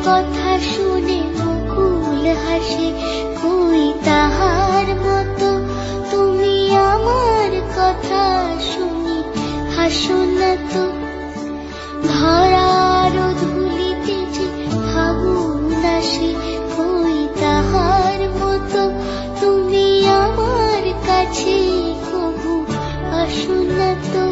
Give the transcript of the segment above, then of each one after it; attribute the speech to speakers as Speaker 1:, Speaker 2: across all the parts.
Speaker 1: কথা শুনে মুকুল হাসে, কই তাহার মতো তুমি আমার কথা শুনি হাসো না তো। ধরার ধুলিতে যে ফাগুন আসে, কই তাহার মতো তুমি আমার কাছে কবু আসো না তো।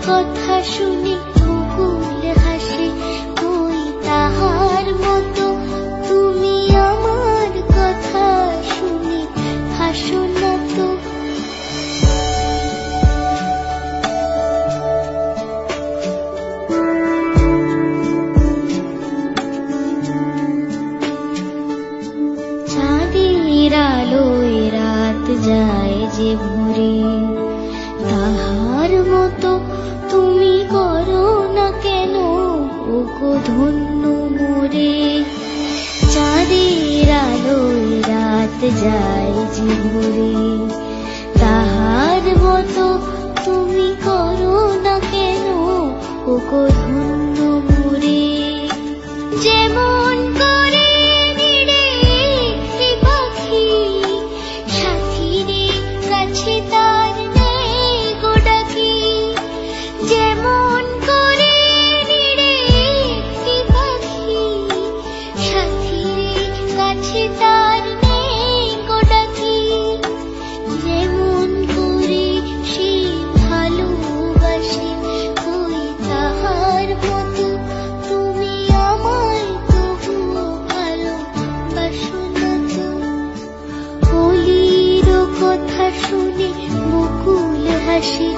Speaker 1: কথা শুনে মুকুল হাসে, কই তাহার মতো তুমি আমার কথা শুনে হাসো না তো। চাঁদের আলোয় রাত যায় যে ভরে, তাহার মতো তুমি করো না কেন ওগো ধন্য মোরে। চাঁদের আলোয় রাত যায় যে ভরে, তাহার মতো তুমি করো না কেন ওগো ধন্য মোরে। যেমন করে নিড়ে একটি পাখি সাথীরে কাছে তার নেই গো ডাকি। যেমন করে নিড়ে একটি পাখি সাথীরে কাছে তার নেই গো ডাকি। যেমন করে সে ভালোবাসে, কই তাহার মতো তুমি আমায় তবুও ভালোবাসো না তো। কলির কথা শুনে মুকুল হাসে,